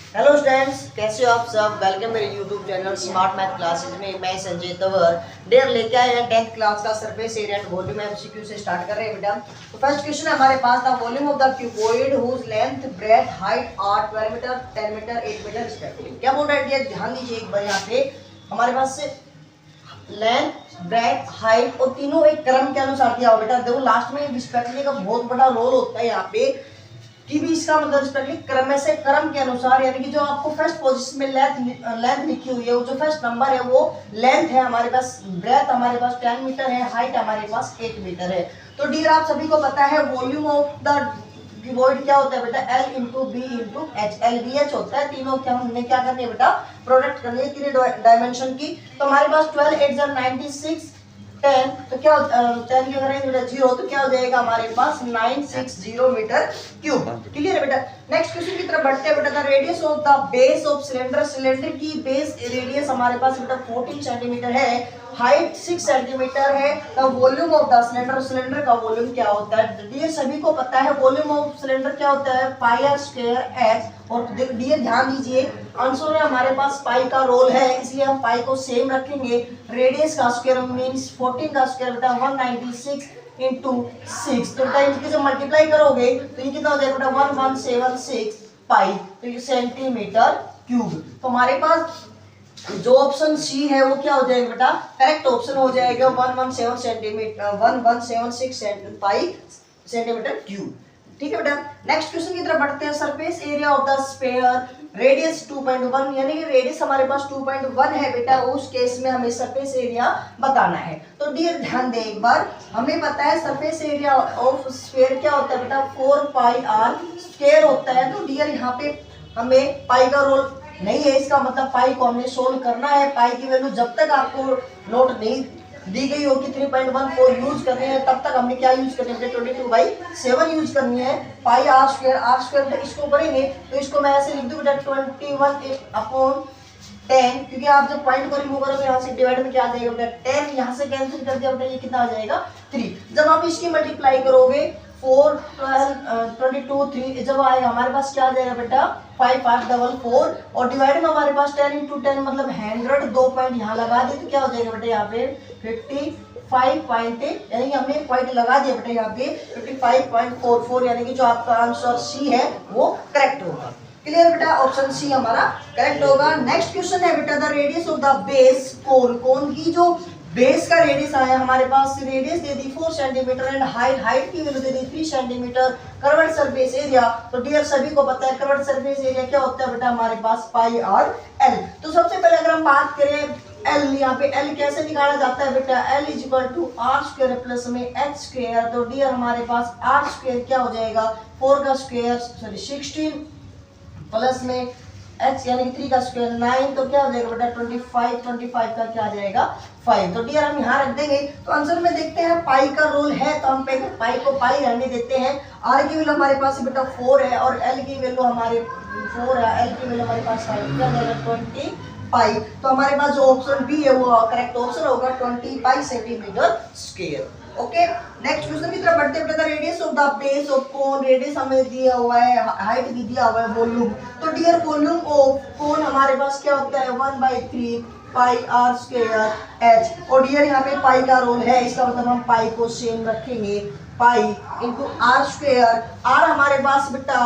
Hello students, कैसे हो आप सब। वेलकम मेरे YouTube channel smart math classes में। मैं संजय तंवर डेयर लेके आए हैं 10th क्लास का surface area and volume MCQ से स्टार्ट कर रहे हैं बेटा। तो फर्स्ट क्वेश्चन है हमारे पास, the volume of the cuboid whose length breadth height are 12 metre 10 metre 8 metre respectively. क्या बोल रहा है, ध्यान दीजिए एक बार। यहाँ पे हमारे पास से लेंथ ब्रेथ हाइट और तीनों एक क्रम के अनुसार दिया हुआ बेटा। देखो लास्ट में रिस्पेक्टिवली का बहुत बड़ा रोल होता है यहाँ पे कि भी इसका मतलब रिस्पेक्टली क्रम से क्रम के अनुसार, यानी कि जो आपको फर्स्ट पोजीशन में लेंथ लिखी हुई है, वो जो फर्स्ट नंबर है वो लेंथ है हमारे पास, ब्रेथ हमारे पास 10 मीटर है, हाइट हमारे पास 8 मीटर है। तो डियर आप सभी को पता है वॉल्यूम ऑफ द क्यूबॉइड क्या होता है बेटा, L into B into H, L B H होता है। तीनों क्या हमने क्या करनी है बेटा, प्रोडक्ट करनी है तीन डायमेंशन की। तो हमारे पास 12 8 96 10, तो क्या 10 की अगर रेंज 0 तो क्या हो जाएगा हमारे पास 960 मीटर क्यूब। क्लियर है बेटा। नेक्स्ट क्वेश्चन की तरफ बढ़ते हैं बेटा। The radius of the base of cylinder, cylinder की बेस रेडियस हमारे पास बेटा 14 सेंटीमीटर है, हाइट 6 सेंटीमीटर है। The volume of the cylinder, cylinder का वॉल्यूम क्या होता है। डियर सभी को पता है वॉल्यूम ऑफ सिलेंडर क्या होता है, पाई आर स्क्वायर एच। और डियर ध्यान दीजिए आंसर में हमारे पास पाई का रोल है, इसलिए हम पाई को सेम रखेंगे। रेडियस का स्क्वायर मींस 14 का स्क्वायर बेटा 196 इंटू 6, तो बेटा इनके जब मल्टीप्लाई करोगे तो ये कितना हो जाएगा बेटा 1176 पाई, तो ये सेंटीमीटर क्यूब। तो हमारे पास जो ऑप्शन सी है वो क्या हो जाएगा बेटा, करेक्ट ऑप्शन हो जाएगा 117 सेंटीमीटर 1176 पाई सेंटीमीटर क्यूब। ठीक है बेटा। नेक्स्ट क्वेश्चन की तरफ बढ़ते हैं। Surface area of the sphere, radius 2.1, यानी कि रेडियस हमारे पास 2.1 है बेटा, उस केस में हमें सरफेस एरिया बताना है। तो डियर ध्यान दें एक बार, हमें पता है सरफेस एरिया ऑफ स्फीयर क्या होता है बेटा 4 पाई आर स्क्वायर होता है। तो डियर यहाँ पे हमें पाई का रोल नहीं है, इसका मतलब पाई को हमने सोल्व करना है। पाई की वैल्यू जब तक आपको नोट नहीं दी गई हो कि 3.14 यूज करने हैं, तब तक हमने क्या यूज करनी है 22/7 यूज करनी है। पाई आर स्क्वायर इसको करेंगे तो इसको मैं ऐसे लिख दूं बेटा 21/10, क्योंकि आप जब पॉइंट को रिमूव करोगे यहाँ से डिवाइड में क्या आ जाएगा बेटा 10, यहाँ से कैंसिल कर दिया बेटा ये कितना आ जाएगा 3। जब आप इसकी मल्टीप्लाई करोगे 4 12 22 3, जब आएगा हमारे पास क्या आ जाएगा बेटा 5544, और डिवाइड में हमारे पास 10 इंटू 10 मतलब 100, 2 पॉइंट यहाँ लगा दिए तो क्या हो जाएगा बेटा यहाँ पे 55 पॉइंट, यानी कि हमने पॉइंट लगा दिया बेटा यहाँ पे 55.44, यानी कि जो आपका आंसर सी है वो करेक्ट होगा। क्लियर बेटा, ऑप्शन सी हमारा करेक्ट होगा। नेक्स्ट क्वेश्चन है बेटा, the radius of the base cone, cone की जो बेस का रेडियस आया हमारे पास, रेडियस दे दी 4 सेंटीमीटर एंड हाइट की वैल्यू दे दी 3 सेंटीमीटर। कर्व्ड सरफेस एरिया, तो डियर सभी को पता है कर्व्ड सरफेस एरिया क्या होता है बेटा हमारे पास पाई आर एल। तो सबसे पहले अगर हम बात करें एल, यहाँ पे एल कैसे निकाला जाता है बेटा, L is equal to R square plus में एच स्क्वायर। तो डियर हमारे पास आर स्क्वायर क्या हो जाएगा 4 का स्क्वायर सॉरी 16 प्लस में h यानी कि 3 का स्क्वायर 9, तो क्या हो जाएगा बेटा 25 का क्या आ जाएगा 5। तो डियर हम यहाँ रख देंगे। तो आंसर में देखते हैं पाई का रोल है, तो हम पाई को पाई रहने देते हैं। r की वैल्यू हमारे पास बेटा 4 है और l की वैल्यू हमारे 4 है, l की वैल्यू हमारे पास 5, क्या जाएगा 20 पाई। तो हमारे पास जो ऑप्शन बी है वो करेक्ट ऑप्शन होगा 20 पाई centimetre square. Okay, next question की तरफ बढ़ते हैं। Radius of the base of cone, radius हमें दिया हुआ है, हाइट भी दिया हुआ है, वॉल्यूम। तो डियर वॉल्यूम ऑफ कोन हमारे पास क्या होता है 1/3 पाई आर स्क्वायर एच, और डियर यहाँ पे पाई का रोल है, इसका मतलब हम पाई को सेम रखेंगे, pi into R square. R हमारे पास बेटा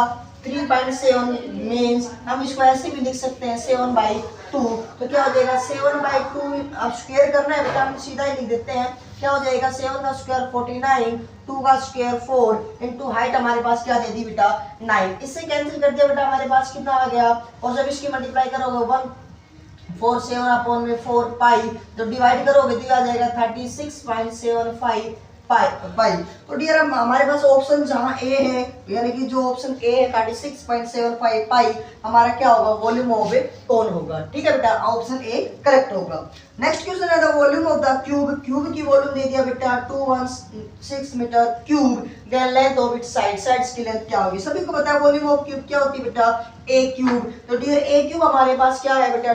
3.7 मीन्स हम इसको ऐसे भी लिख सकते हैं 7/2, तो क्या हो जाएगा 7/2, अब स्क्वायर करना है बेटा हम सीधा ही लिख देते हैं, क्या हो जाएगा 7 का स्क्वायर 49, 2 का स्क्वायर 4 इंटू हाइट हमारे पास क्या दे दी बेटा 9। इससे कैंसिल कर दिया बेटा हमारे पास कितना आ गया, और जब इसकी मल्टीप्लाई करोगे 147 अपॉन में 4 पाई, जब डिवाइड करोगे तो आ जाएगा 36.75 पाई। तो डियर हमारे पास ऑप्शन जहां ए है, यानी कि जो ऑप्शन ए है 36.75 पाई हमारा क्या होगा वॉल्यूम ऑफ ए कोन होगा। ठीक है बेटा, ऑप्शन ए करेक्ट होगा। नेक्स्ट क्वेश्चन है the volume of the cube, cube की वॉल्यूम दे दिया बेटा 216 meter cube, then length of its sides की लेंथ क्या होगी। सभी को पता है वॉल्यूम ऑफ क्यूब क्या होती है बेटा ए क्यूब। तो डियर ए क्यूब हमारे पास क्या है बेटा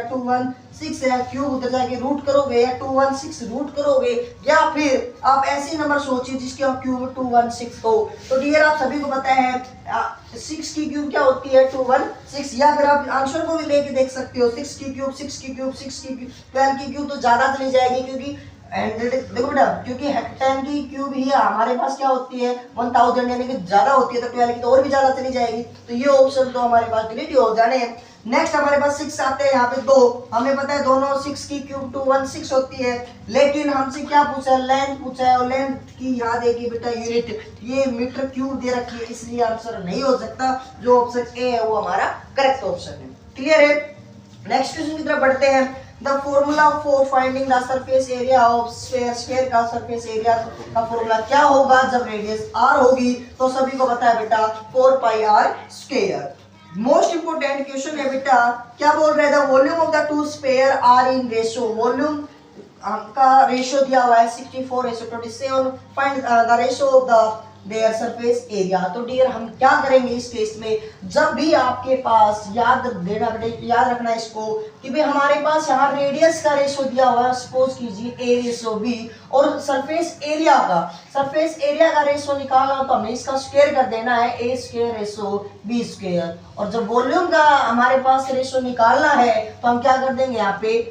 6 है, क्यूब उधर जाके रूट करोगे या 216 रूट करोगे, या फिर आप ऐसे नंबर सोचिए जिसके आप क्यूब 216 हो। तो डियर आप सभी को पता है 6 की क्यूब क्या होती है 216, या फिर आप आंसर को भी लेके देख सकते हो 6 की क्यूब 6 की क्यूब 6 की क्यूब 12 की क्यूब तो ज्यादा चली जाएगी, क्योंकि देखो बेटा क्योंकि 10 की क्यूब ही हमारे पास क्या होती है 1000 यानी कि ज्यादा होती है, तो 12 की तो और भी ज्यादा चली जाएगी, तो ये ऑप्शन तो हमारे पास डिलीट हो जाने हैं। नेक्स्ट हमारे पास 6 आते हैं, यहाँ पे 2, हमें पता है दोनों 6 की क्यूब 216 होती है, लेकिन हमसे क्या पूछा है लेंथ पूछा है, और लेंथ की याद है कि बेटा यूनिट ये मीटर क्यूब दे रखी है, इसलिए आंसर नहीं हो सकता, जो ऑप्शन ए है वो हमारा करेक्ट ऑप्शन है। क्लियर है। नेक्स्ट क्वेश्चन की तरफ बढ़ते हैं। The formula for finding the surface area of sphere, sphere का सरफेस एरिया का फॉर्मूला क्या होगा जब रेडियस r होगी, तो सभी को पता है बेटा 4 pi r square. Most important question है बेटा, क्या बोल रहे हैं, the volume of the two sphere are in ratio, volume का रेशियो दिया हुआ है 64:27, find the ratio of the there surface area. तो डियर हम क्या करेंगे इस केस में, जब भी आपके पास याद रखना इसको कि भाई हमारे पास यहाँ रेडियस का रेशियो दिया हुआ है, सपोज कीजिए a/b, और सरफेस एरिया का रेशियो निकालना हो तो हमें इसका स्क्वायर कर देना है a²/b², और जब वॉल्यूम का हमारे पास रेशियो निकालना है तो हम क्या कर देंगे यहाँ पे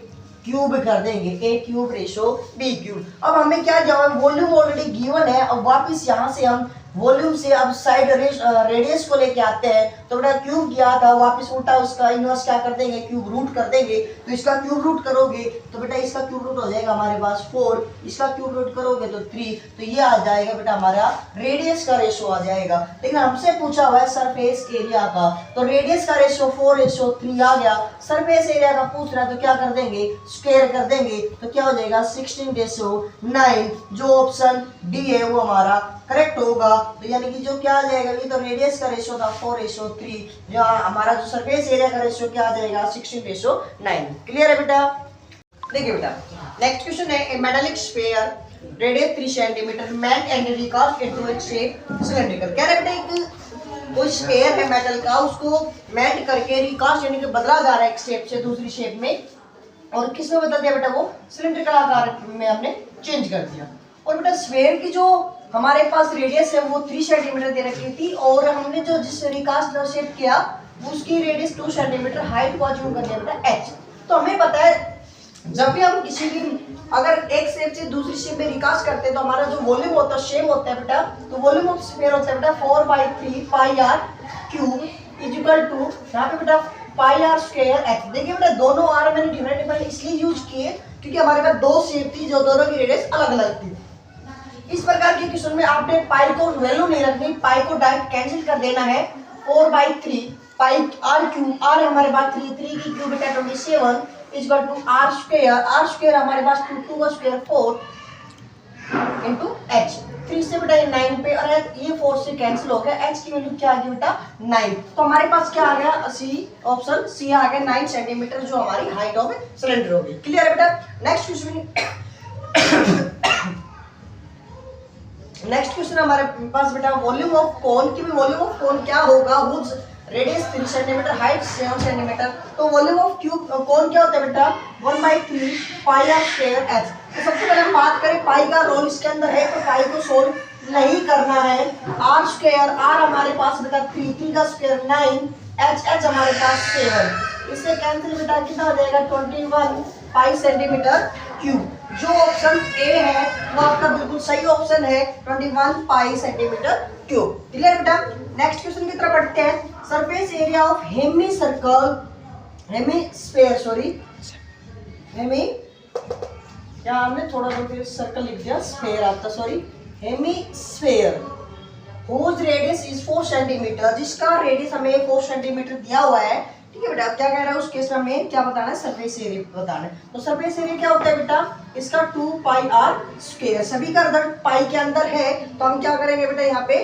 क्यूब कर देंगे, a³/b³। अब हमें क्या दिया हुआ है, वॉल्यूम ऑलरेडी गिवन है, अब वापस यहाँ से हम वॉल्यूम से अब साइड रेडियस को लेके आते हैं, तो बेटा क्यूब किया था वापस उल्टा उसका इनवर्स क्या कर देंगे, क्यूब रूट कर देंगे, तो इसका क्यूब रूट करोगे तो बेटा इसका क्यूब रूट हो जाएगा हमारे पास 4, इसका क्यूब रूट करोगे तो 3, तो ये आ जाएगा बेटा हमारा रेडियस का रेशियो आ जाएगा। लेकिन हमसे पूछा हुआ है सरफेस एरिया का, तो रेडियस का रेशियो 4:3 आ गया, सरफेस एरिया का पूछ रहा है तो क्या कर देंगे स्क्वायर कर देंगे, तो क्या हो जाएगा 16:9, जो ऑप्शन डी है वो हमारा करेक्ट होगा। तो यानी कि जो क्या आ जाएगा, ये तो रेडियस का रेशियो था 4:3, जो हमारा जो सरफेस एरिया का रेशियो क्या आ जाएगा 16:9। क्लियर है बेटा। देखिए बेटा नेक्स्ट क्वेश्चन है, a metallic sphere radius 3 centimetre melt and recast into a shape cylindrical. क्या है बेटा, एक कोई स्फीयर है मेटल का, उसको मेल्ट करके रिकास्ट यानी कि बदला जा रहा है एक शेप से दूसरी शेप में, और किस में बदल दिया बेटा, वो सिलेंड्रिकल आकार में हमने चेंज कर दिया। और बेटा स्फीयर की जो हमारे पास रेडियस है वो 3 सेंटीमीटर दे रखी थी, और हमने जो जिस रिकास्ट शेप किया उसकी रेडियस 2 सेंटीमीटर, हाइट को अज्यूम कर दिया बेटा h। तो हमें पता है जब भी हम किसी भी अगर एक शेप से दूसरी शेप में रिकास्ट करते हैं तो हमारा जो वॉल्यूम होता है शेप होता है बेटा, तो वॉल्यूम ऑफ स्फीयर होता है बेटा 4/3 पाई r क्यूब इक्वल टू यहाँ पे बेटा पाई r स्क्वायर h। देखिए बेटा दोनों r मैंने डिफरेंट इसलिए यूज किए क्योंकि हमारे पास दो शेप थी जो दोनों की रेडियस अलग अलग थी। इस प्रकार के क्वेश्चन में आपने पाई को वैल्यू नहीं रखनी, पाई को डायरेक्ट कैंसिल कर देना है, 4/3 पाई r क्यूब, r हमारे पास 3 की क्यूब बेटा 27 इक्वल टू r स्क्वायर हमारे पास 2 का स्क्वायर 4 इनटू h, 3 से बेटा 9 पे, और ये 4 से कैंसिल हो गया, h की वैल्यू क्या आ गई बेटा 9, तो हमारे पास क्या आ गया सी, ऑप्शन सी आ गया 9 सेंटीमीटर, जो हमारी हाइट ऑफ सिलेंडर होगी। क्लियर है बेटा। नेक्स्ट क्वेश्चन हमारे पास बेटा वॉल्यूम ऑफ कोन की, वॉल्यूम ऑफ कोन क्या होगा, whose radius 3 centimeter, height 7 centimeter, तो वॉल्यूम ऑफ क्यूब कोन क्या होता है बेटा 1/3 पाई r स्क्वायर h। तो सबसे पहले हम बात करें पाई का रोल इसके अंदर है, तो पाई को सोल्व नहीं करना है, r स्क्वायर, r हमारे पास बेटा 3 का स्क्वायर 9, h हमारे पास 7, इससे कैंसिल बेटा कितना हो जाएगा 21 पाई सेंटीमीटर क्यूब, जो ऑप्शन ए है वो आपका बिल्कुल सही ऑप्शन है 21 पाई सेंटीमीटर क्यूब। क्लियर बेटा। नेक्स्ट क्वेश्चन की तरफ बढ़ते हैं। सरफेस एरिया ऑफ क्या हमने थोड़ा सा सर्कल लिख दिया, स्फीयर आपका sorry, hemisphere whose radius is 4 centimeter, जिसका रेडियस हमें 4 सेंटीमीटर दिया हुआ है। ठीक है बेटा, क्या कह रहा है उस केस में हमें क्या बताना है, सरफेस एरिया बताना है। तो सरफेस एरिया क्या होता है बेटा, इसका 2 पाई r स्क्वायर, सभी का रिजल्ट पाई के अंदर है, तो हम क्या करेंगे बेटा यहाँ पे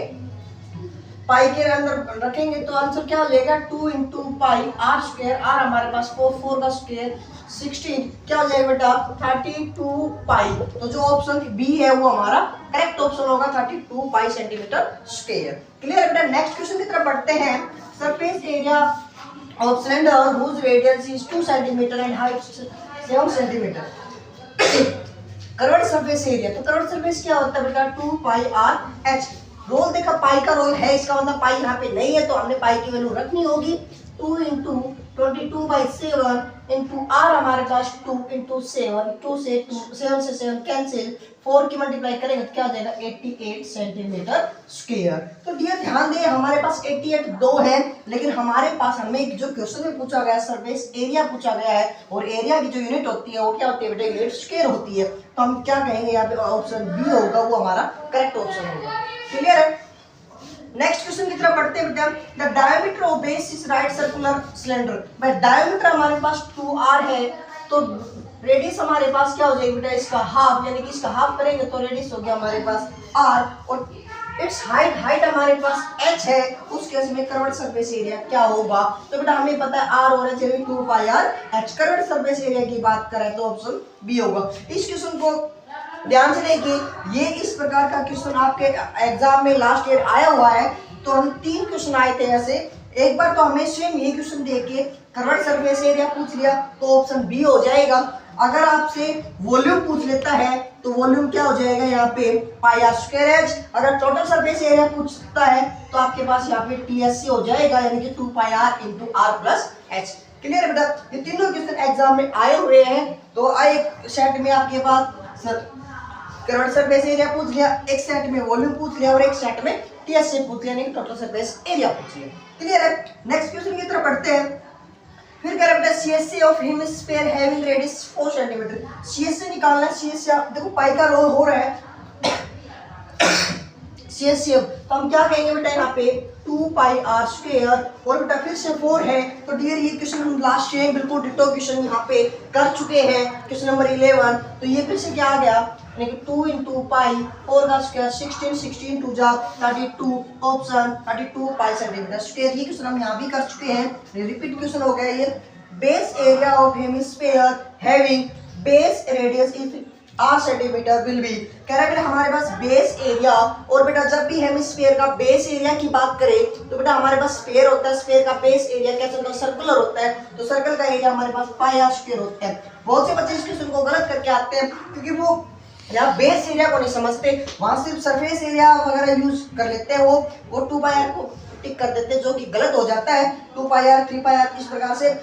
पाई के अंदर रखेंगे तो आंसर क्या लेगा 2 into pi r square, r हमारे पास 4 का स्क्वायर 16, क्या हो जाएगा बेटा 32 पाई, तो जो ऑप्शन बी है वो हमारा करेक्ट ऑप्शन होगा 32 पाई सेंटीमीटर स्क्वायर। क्लियर बेटा। नेक्स्ट क्वेश्चन की तरफ बढ़ते हैं। Surface area of cylinder whose radius is 2 centimeter and height 7 centimetre. Curved surface area, तो कर्व्ड सरफेस क्या होता है बेटा 2 पाई आर एच। रोल देखा, पाई का रोल है, इसका मतलब पाई यहाँ पे नहीं है तो हमने पाई की वैल्यू रखनी होगी 2 इंटू 22/7 इंटू आर हमारे पास 2 इंटू 7, 2 से 2, 7 से 7 कैंसिल, 4 की मल्टीप्लाई करेंगे तो क्या हो जाएगा 88 सेंटीमीटर स्क्वायर। तो डियर ध्यान दें हमारे पास 88 दो है, लेकिन हमारे पास हमें जो क्वेश्चन में पूछा गया सरफेस एरिया पूछा गया है, और एरिया की जो यूनिट होती है वो क्या होती है बेटा यूनिट स्क्वायर होती है। तो हम क्या कहेंगे यहाँ पे ऑप्शन बी होगा, वो हमारा करेक्ट ऑप्शन होगा। क्लियर है। नेक्स्ट क्वेश्चन की तरफ बढ़ते हैं बेटा। The diameter of base is right circular cylinder. भाई डायमीटर हमारे पास 2r है, तो रेडियस हमारे पास क्या हो जाएगी बेटा इसका हाफ, यानी कि इसका हाफ करेंगे तो रेडियस हो गया हमारे पास r, और इट्स हाइट हमारे पास h है, उस केस में कर्व्ड सरफेस एरिया क्या होगा। तो बेटा हमें पता है r और h 2 पाई r h। Curved surface area की बात करें तो ऑप्शन बी होगा। इस क्वेश्चन को ध्यान से देखिए, ये इस प्रकार का क्वेश्चन आपके एग्जाम में लास्ट ईयर आया हुआ है। तो हम 3 क्वेश्चन आए थे ऐसे, एक बार तो हमें सेम ये क्वेश्चन देख के कर्व्ड सरफेस एरिया पूछ लिया तो ऑप्शन बी हो जाएगा। अगर आपसे वॉल्यूम पूछ लेता है तो वॉल्यूम क्या हो जाएगा यहाँ पे पाई आर स्क्वायर एच। अगर टोटल सरफेस एरिया पूछता है तो आपके पास यहाँ पे टीएससी हो जाएगा, यानी कि 2 pi R into R plus H. Clear है बेटा, ये तीनों क्वेश्चन एग्जाम में आए हुए हैं। तो एक सेट में आपके पास कर्व्ड सरफेस एरिया पूछ लिया, एक सेट में वॉल्यूम पूछ लिया, और एक सेट में टीएससी पूछ लिया, यानी कि टोटल सरफेस एरिया पूछ लिया। क्लियर है। नेक्स्ट क्वेश्चन की तरफ बढ़ते हैं। फिर कह रहे हैं CSC of hemisphere having radius 4 centimetre. CSC निकालना है, सीएससी देखो पाई का रोल हो रहा है सीएससी, तो हम क्या कहेंगे बेटा यहाँ पे 2 पाई आर स्क्वायर, और बेटा फिर से 4 है। तो डियर ये क्वेश्चन हम लास्ट ईयर बिल्कुल डिटो क्वेश्चन यहाँ पे कर चुके हैं, क्वेश्चन नंबर 11। तो ये फिर से क्या आ गया, यानी कि 2 इंटू पाई 4 का स्क्वायर 16, 16 टू जा 32, ऑप्शन 32 पाई सेंटीमीटर स्क्वायर। ये क्वेश्चन हम यहाँ भी कर चुके हैं, रिपीट क्वेश्चन हो गया ये। Base area of hemisphere having base radius if R centimetre will be. कह रहा है बेटा हमारे पास बेस एरिया, और बेटा जब भी हेमिस्फीयर का बेस एरिया की बात करें तो बेटा हमारे पास स्फीयर होता है, स्फीयर का बेस एरिया कैसे होता है सर्कुलर होता है, तो सर्कल का एरिया हमारे पास पाई आर स्क्वायर होता है। बहुत से बच्चे इस क्वेश्चन को गलत करके आते हैं, क्योंकि वो यहाँ बेस एरिया को नहीं समझते, वहां सिर्फ सरफेस एरिया वगैरह यूज कर लेते हैं, वो 2 पाई आर को टिक कर देते हैं, जो कि गलत हो जाता है। 2 पाई आर 3 पाई आर इस प्रकार से।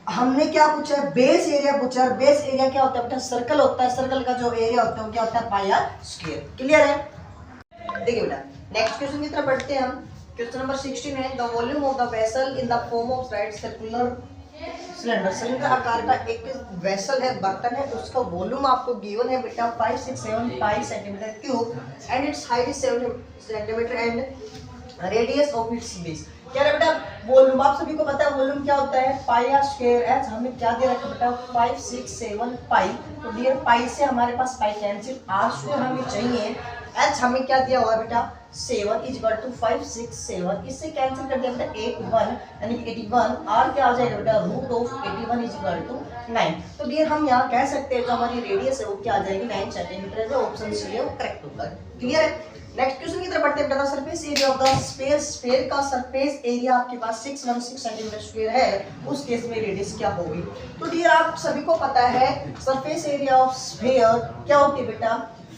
हमने क्या पूछा है, बेस एरिया पूछा है। बेस एरिया क्या होता है बेटा सर्कल होता है, सर्कल का जो एरिया होता है वो क्या होता है पाई आर स्क्वायर। क्लियर है। देखिए बेटा नेक्स्ट क्वेश्चन की तरफ बढ़ते हैं हम। क्वेश्चन नंबर 16 है the volume of the vessel in the form of right circular cylinder. Cylinder आकार का एक वेसल है, बर्तन है, उसका वॉल्यूम आपको गिवन है बेटा 567 centimetre cube, and it's height is 7 centimetre and radius of its base. क्या है बेटा वॉल्यूम, आप सभी को पता है वॉल्यूम क्या होता है पाई आर स्क्वायर एच। हमें क्या दे रखा है बेटा 567 पाई, तो डियर पाई से हमारे पास पाई कैंसिल, आर स्क्वायर हमें चाहिए, एच हमें क्या दिया हुआ है बेटा 7 इज इक्वल टू 567, इससे कैंसिल कर दिया बेटा 81, यानी 81, आर क्या आ जाएगा बेटा root of 81 is equal to 9। तो डियर हम यहाँ कह सकते हैं जो हमारी रेडियस है वो क्या आ जाएगी 9 सेंटीमीटर, जो ऑप्शन सी है वो करेक्ट होगा। क्लियर है। नेक्स्ट क्वेश्चन की तरफ बढ़ते हैं बेटा surface area of the sphere. Sphere का सरफेस एरिया आपके पास 616 सेंटीमीटर स्क्वायर है, उस केस में रेडियस क्या होगी। तो डियर आप सभी को पता है सरफेस एरिया ऑफ स्फीयर क्या होती है बेटा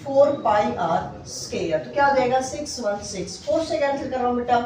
4 पाई आर स्क्वायर। तो क्या आ जाएगा 616, 4 से कैंसिल कर रहा हूं बेटा,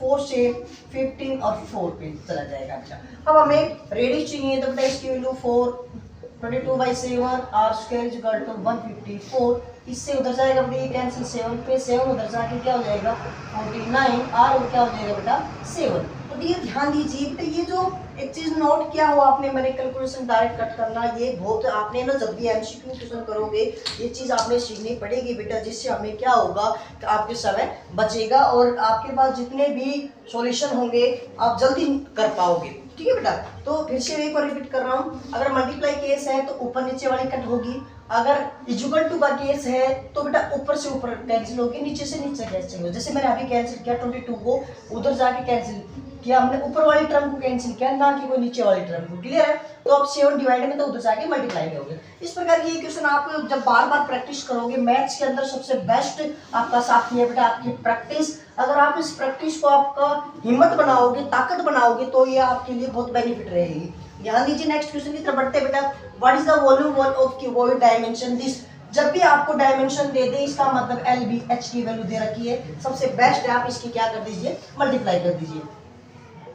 4 से 15 और 4 पे चला जाएगा बेटा। अब हमें रेडियस चाहिए तो बेटा इसकी value 4/22/7 R square is equal to 154। इससे उधर जाएगा बेटा ये कैंसिल 7 पे 7 उधर जाके क्या हो जाएगा 49, आर क्या हो जाएगा बेटा 7। तो ये ध्यान दीजिए बेटा, ये जो एक चीज नोट किया हुआ आपने, मैंने कैलकुलेशन डायरेक्ट कट करना, ये बहुत आपने ना जब भी एमसीक्यू क्वेश्चन करोगे ये चीज आपने सीखनी पड़ेगी बेटा, जिससे हमें क्या होगा कि आपके समय बचेगा और आपके पास जितने भी सॉल्यूशन होंगे आप जल्दी कर पाओगे। ठीक है बेटा। तो फिर से एक बार रिपीट कर रहा हूँ, अगर मल्टीप्लाई केस है तो ऊपर नीचे वाली कट होगी, अगर इक्वल टू का केस है तो बेटा ऊपर से ऊपर कैंसिल होगी, नीचे से नीचे कैंसिल होगी। जैसे मैंने अभी कैंसिल किया 22 को, उधर जाके कैंसिल किया हमने, ऊपर वाली टर्म को कैंसिल किया, ना कि कोई नीचे वाली टर्म को। क्लियर है। तो अब 7 डिवाइड में तो उधर जाके मल्टीप्लाई में होगे। इस प्रकार की ये क्वेश्चन आप जब बार बार प्रैक्टिस करोगे, मैथ्स के अंदर सबसे बेस्ट आपका साथी है बेटा आपकी प्रैक्टिस। अगर आप इस प्रैक्टिस को आपका हिम्मत बनाओगे, ताकत बनाओगे, तो ये आपके लिए बहुत बेनिफिट रहेगी। ध्यान दीजिए नेक्स्ट क्वेश्चन की तरफ बढ़ते हैं बेटा। What is the volume of cuboid dimension this. जब भी आपको डायमेंशन दे दे इसका मतलब एल बी एच की वैल्यू दे रखी है, सबसे बेस्ट है आप इसकी क्या कर दीजिए, मल्टीप्लाई कर दीजिए।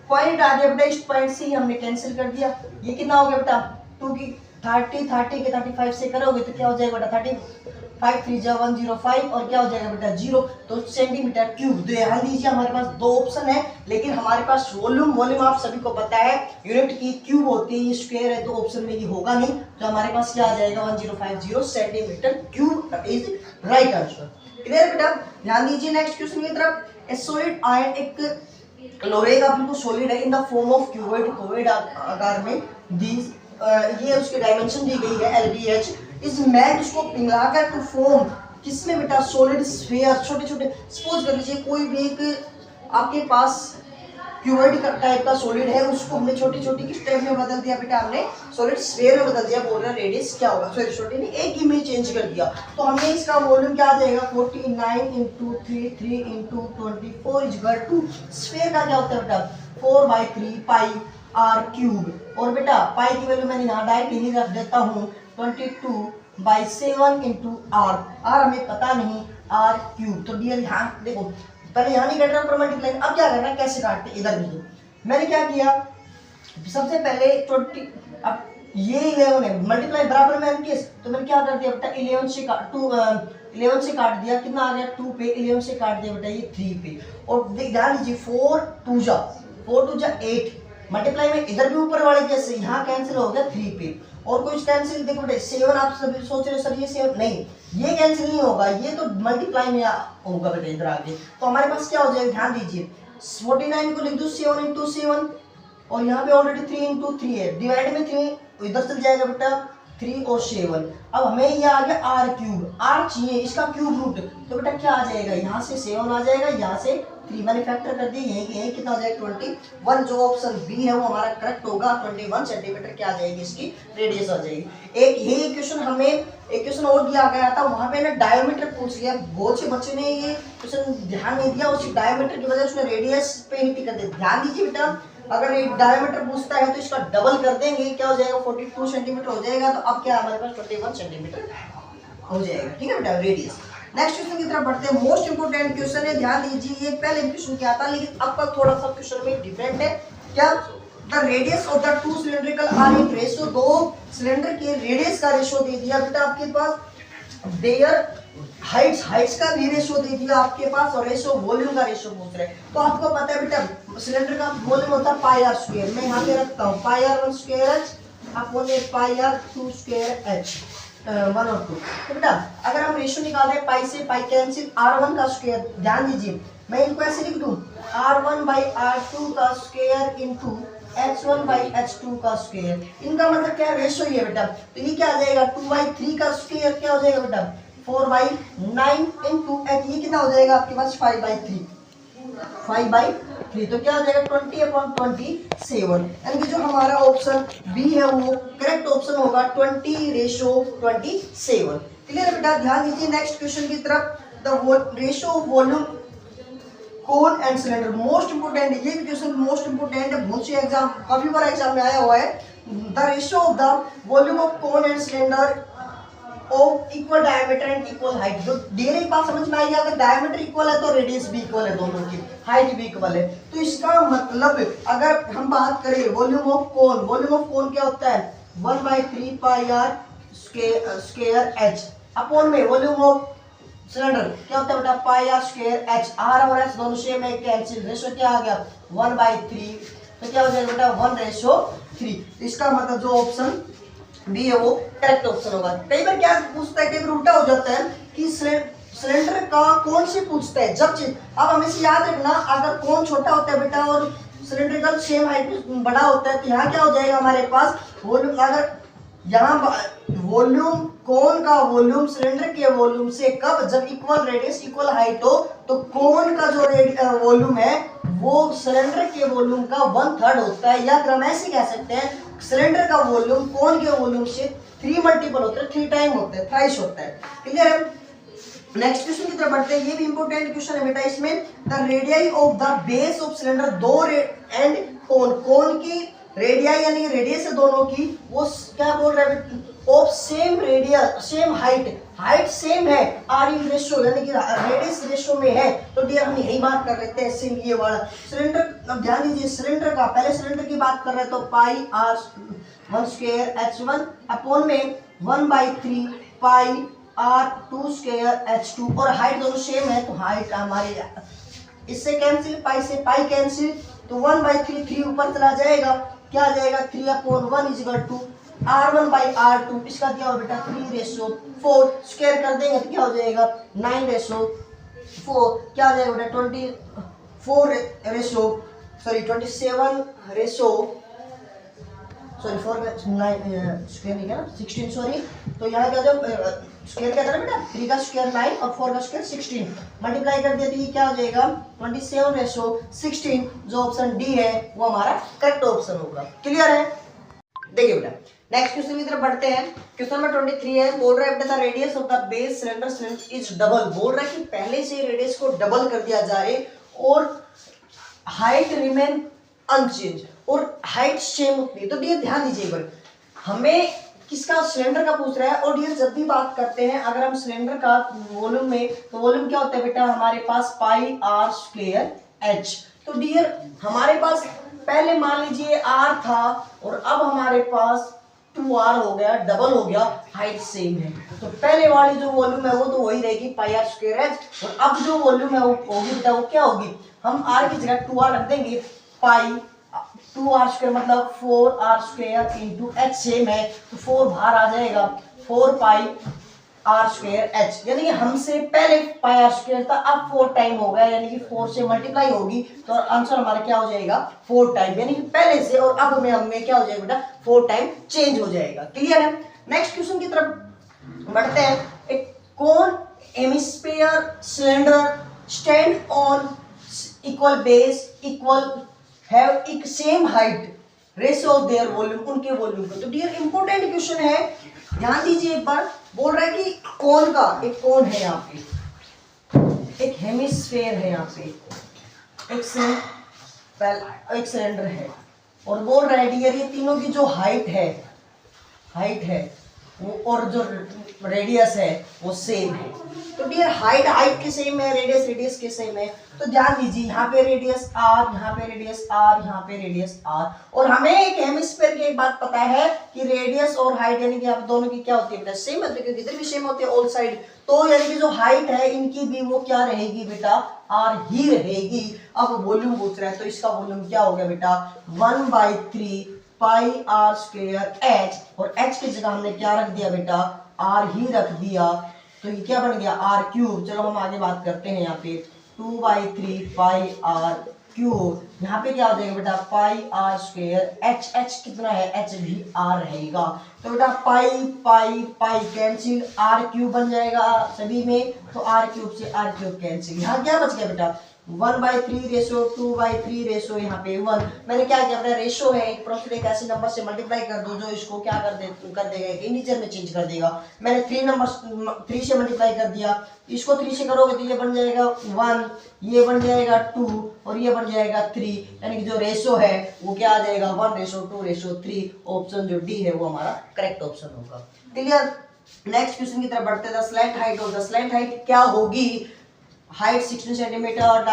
पॉइंट आ गया बेटा, इस पॉइंट से ही हमने कैंसिल कर दिया। ये कितना हो गया बेटा 2 की 30 के 35 से करोगे तो क्या हो जाएगा बेटा 35 3 जा 105 और क्या हो जाएगा बेटा 0, तो सेंटीमीटर क्यूब। ध्यान दीजिए हमारे पास दो ऑप्शन है, लेकिन हमारे पास वॉल्यूम आप सभी को पता है यूनिट की क्यूब होती है, ये स्क्वायर है तो ऑप्शन में ये होगा नहीं, तो हमारे पास क्या आ जाएगा 1050 centimetre cube is right answer. Clear बेटा। ध्यान दीजिए नेक्स्ट क्वेश्चन की तरफ। ए सॉलिड आयन, एक लोहे का बिल्कुल सॉलिड है, in the form of cuboid आकार में दीज ये उसकी डायमेंशन दी गई है LBH इज मेड, उसको पिघलाकर टू फॉर्म किसमें बेटा सॉलिड स्फीयर, छोटे छोटे। सपोज कर लीजिए कोई भी एक आपके पास क्यूबॉइड टाइप का सॉलिड है, उसको हमने छोटी छोटी किस टाइप में बदल दिया बेटा, हमने सॉलिड स्फीयर में बदल दिया। बोल रहा रेडियस क्या होगा, सॉरी छोटी नहीं एक ही में चेंज कर दिया, तो हमने इसका वॉल्यूम क्या आ जाएगा 49 × 3 3 × 24 इक्वल टू स्फीयर का क्या होता है बेटा 4/3 पाई r क्यूब। और बेटा पाई की वैल्यू मैंने यहाँ डायरेक्ट यही रख देता हूँ 22/7 × r हमें पता नहीं r क्यूब। तो डियर यहाँ देखो पहले यहाँ नहीं कट रहा ऊपर मल्टीप्लाई, अब क्या करना है कैसे काटते इधर भी। मैंने क्या किया सबसे पहले 20, अब ये 11 है मल्टीप्लाई बराबर में एमटीएस, तो मैंने क्या कर दिया बेटा 11 से काट दिया, कितना आ गया 2 पे, 11 से काट दिया बेटा ये 3 पे। और ध्यान दीजिए 4 2 जा 8 मल्टीप्लाई में इधर भी ऊपर वाले जैसे यहाँ कैंसिल हो गया 3 पे, और कुछ कैंसिल देखो बेटे 7 आप सभी सोच रहे हो सर ये 7 नहीं, ये कैंसिल नहीं होगा, ये तो मल्टीप्लाई में होगा बेटे इधर आगे। तो हमारे पास क्या हो जाएगा ध्यान दीजिए 49 को लिख दो 7 × 7 और यहाँ पे ऑलरेडी 3 × 3 है, डिवाइड में 3 इधर चल जाएगा बेटा 3 और 7। अब हमें ये आ गया r क्यूब, r चाहिए इसका क्यूब रूट, तो बेटा क्या आ जाएगा यहाँ से 7 आ जाएगा, यहाँ से 3 मैंने फैक्टर कर दिया, यही कितना हो जाएगा 21। जो ऑप्शन बी है वो हमारा करेक्ट होगा, 21 सेंटीमीटर क्या आ जाएगी इसकी रेडियस आ जाएगी। एक यही क्वेश्चन हमें एक क्वेश्चन और दिया गया था, वहां पे ना डायमीटर पूछ लिया, बहुत से बच्चे ने ये क्वेश्चन ध्यान नहीं दिया, उसी डायमीटर की वजह से उसने रेडियस पे ही टिक कर दिया। ध्यान दीजिए बेटा अगर एक डायमीटर पूछता है तो इसका डबल कर देंगे, क्या हो जाएगा 42 सेंटीमीटर हो जाएगा, तो अब क्या हमारे पास 21 सेंटीमीटर हो जाएगा। ठीक है बेटा रेडियस। नेक्स्ट क्वेश्चन की तरफ बढ़ते हैं, मोस्ट इंपोर्टेंट क्वेश्चन है, ध्यान दीजिए ये पहले क्वेश्चन क्या था लेकिन अब का थोड़ा सा क्वेश्चन में डिफरेंट है। क्या the radius of the two cylindrical are in ratio, दो सिलेंडर के रेडियस का रेशियो दे दिया बेटा आपके पास, देयर हाइट्स का भी रेशियो दे दिया आपके पास, और रेशियो वॉल्यूम का रेशियो पूछ रहे हैं। तो आपको पता है बेटा सिलेंडर का वॉल्यूम होता है पाई आर स्क्वायर, मैं यहाँ पे रखता हूँ pi R 1 square H upon pi R 2 square H 1 और 2। तो बेटा अगर हम रेशियो निकाल रहे पाई से पाई कैंसिल r1 का स्क्वायर, ध्यान दीजिए मैं इनको ऐसे लिख दूं r1/r2 का स्क्वायर इनटू h1/h2 का स्क्वायर, इनका मतलब क्या रेशियो ही है बेटा, तो ये क्या आ जाएगा 2/3 का स्क्वायर क्या हो जाएगा बेटा 4/9 इनटू h, ये कितना हो जाएगा आपके पास 5/3 तो क्या हो जाएगा 20/27, यानी कि जो हमारा ऑप्शन बी है वो करेक्ट ऑप्शन होगा 20:27। क्लियर है बेटा। ध्यान दीजिए नेक्स्ट क्वेश्चन की तरफ, the ratio of volume cone and cylinder, most important है ये भी क्वेश्चन, मोस्ट इंपोर्टेंट है, बहुत से एग्जाम काफी बार एग्जाम में आया हुआ है। The ratio of the volume of cone and cylinder of equal diameter and equal height, जो डिग्री बात समझ में आएगी, अगर डायमीटर इक्वल है तो रेडियस भी इक्वल है, दोनों की हाइट भी इक्वल है। तो इसका मतलब अगर हम बात करें वॉल्यूम ऑफ कोन क्या होता है 1/3 पाई आर स्क्वायर एच अपॉन में वॉल्यूम ऑफ सिलेंडर क्या होता है बेटा पाई आर स्क्वायर एच, आर और एच दोनों सेम है, कैंसिल, रेशियो क्या आ गया 1/3, तो क्या हो जाएगा बेटा 1:3। इसका मतलब जो ऑप्शन बी है वो करेक्ट ऑप्शन होगा। कई बार क्या पूछता है, कई बार उल्टा हो जाता है कि सिलेंडर का कौन से पूछता है जब चीज, अब हमेशा याद रखना अगर कौन छोटा होता है बेटा और सिलेंडर का सेम हाइट बड़ा होता है तो यहाँ क्या हो जाएगा हमारे पास वॉल्यूम, अगर यहाँ वॉल्यूम कोन का वॉल्यूम सिलेंडर के वॉल्यूम से कब, जब इक्वल रेडियस इक्वल हाइट हो, तो कोन का जो वॉल्यूम है वो सिलेंडर के वॉल्यूम का 1/3 होता है, या फिर हम ऐसे कह सकते हैं सिलेंडर का वॉल्यूम कोन के वॉल्यूम से 3 मल्टीपल होता है, 3 टाइम होता है, थ्राइस होता है। क्लियर है। नेक्स्ट क्वेश्चन की तरफ बढ़ते हैं, ये भी इंपॉर्टेंट क्वेश्चन है बेटा। इसमें the radius of the base of cylinder, दो एंड कोन की रेडियाई यानी कि रेडियस है दोनों की, वो क्या बोल रहे हैं, of same radius same height, height same है, आर इन रेशियो यानी कि रेडियस रेशियो में है। तो डियर हम यही बात कर लेते हैं सेम ये वाला सिलेंडर। अब ध्यान दीजिए सिलेंडर का, पहले सिलेंडर की बात कर रहे हैं तो पाई आर 1 स्क्वायर H1 अपॉन में 1/3 पाई आर 2 स्क्वायर H2, और हाइट दोनों सेम है तो हाइट हमारी इससे कैंसिल, पाई से पाई कैंसिल, तो 1/3 3 ऊपर चला जाएगा, क्या आ जाएगा 3/1 इज इक्वल टू R1/R2, इसका दिया हुआ बेटा 3/4, स्क्वायर कर देंगे तो क्या हो जाएगा 9/4, क्या आ जाएगा बेटा 16 सॉरी। तो यहाँ क्या जब स्क्वायर क्या था बेटा 3 का स्क्वायर 9 और 4 का स्क्वायर 16, मल्टीप्लाई कर दिया तो ये क्या हो जाएगा 27/16, जो ऑप्शन डी है वो हमारा करेक्ट ऑप्शन होगा। क्लियर है? देखिए बेटा नेक्स्ट क्वेश्चन की तरफ बढ़ते हैं। क्वेश्चन नंबर 23 है, बोल रहा है बेटा radius of the base cylinder is double, बोल रहा है कि पहले से रेडियस को डबल कर दिया जाए और हाइट रिमेन अनचेंज, और हाइट सेम होती है। तो डियर ध्यान दीजिए एक बार, हमें किसका सिलेंडर का पूछ रहा है, और डियर जब भी बात करते हैं अगर हम सिलेंडर का वॉल्यूम में, तो वॉल्यूम क्या होता है बेटा हमारे पास पाई आर स्क्वायर एच। तो डियर हमारे पास पहले मान लीजिए आर था और अब हमारे पास 2r हो गया, डबल हो गया, हाइट सेम है, तो पहले वाली जो वॉल्यूम है वो तो वही रहेगी पाई आर स्क्वायर एच, और अब जो वॉल्यूम है वो होगी बेटा वो क्या होगी, हम r की जगह 2r रख देंगे, पाई 2r स्क्वायर मतलब 4r square into H same है, तो 4 बाहर आ जाएगा, 4 पाई आर स्क्वायर एच, यानी कि हमसे पहले पाई आर स्क्वायर था, अब 4 टाइम हो गया, यानी कि 4 से मल्टीप्लाई होगी तो आंसर हमारा क्या हो जाएगा 4 टाइम, यानी कि पहले से और अब में हमें क्या हो जाएगा बेटा 4 टाइम चेंज हो जाएगा। क्लियर है? नेक्स्ट क्वेश्चन की तरफ बढ़ते हैं। एक cone hemisphere cylinder stand on equal base equal have एक same height ratio of their volume, उनके वॉल्यूम को। तो डियर इंपॉर्टेंट क्वेश्चन है, ध्यान दीजिए एक बार, बोल रहा है कि कोन का एक कोन है यहाँ पे, एक हेमिस्फीयर है यहाँ पे, एक सिलेंडर है, और बोल रहा है डियर ये तीनों की जो हाइट है वो और जो रेडियस है वो सेम है। तो डियर हाइट के सेम है, रेडियस के सेम है, तो ध्यान दीजिए यहाँ पे रेडियस r, यहाँ पे रेडियस r, यहाँ पे रेडियस r, और हमें एक हेमिस्फीयर की एक बात पता है कि रेडियस और हाइट यानी कि आप दोनों की क्या होती है बेटा सेम होती है, क्योंकि इधर भी सेम होती है ऑल साइड, तो यानी कि जो हाइट है इनकी भी वो क्या रहेगी बेटा r ही रहेगी। अब वॉल्यूम पूछ रहा है तो इसका वॉल्यूम क्या हो गया बेटा 1/3 पाई आर स्क्वायर एच, और एच की जगह हमने क्या रख दिया बेटा आर ही रख दिया, तो ये क्या बन गया आर क्यूब। चलो हम आगे बात करते हैं, यहाँ पे 2/3 पाई आर क्यूब, यहाँ पे क्या हो जाएगा बेटा पाई आर स्क्वायर एच कितना है एच भी आर रहेगा, तो बेटा पाई पाई पाई कैंसिल, आर क्यूब बन जाएगा सभी में, तो आर क्यूब से आर क्यूब कैंसिल, यहाँ क्या बच गया बेटा 1/3 रेशो 2/3 रेशो, यहाँ पे 1, मैंने क्या किया अपना रेशो है एक प्रोसेस एक ऐसे नंबर से मल्टीप्लाई कर दो जो इसको क्या कर देगा इंटीजर में चेंज कर देगा। मैंने 3 से मल्टीप्लाई कर दिया, इसको 3 से करोगे तो ये बन जाएगा 1, ये बन जाएगा 2 और ये बन जाएगा 3, यानी कि जो रेशो है वो क्या आ जाएगा 1:2:3, ऑप्शन जो डी है वो हमारा करेक्ट ऑप्शन होगा। क्लियर? नेक्स्ट क्वेश्चन की तरफ बढ़ते हैं। Slant height of the slant height क्या होगी, हाइट 16 सेंटीमीटर और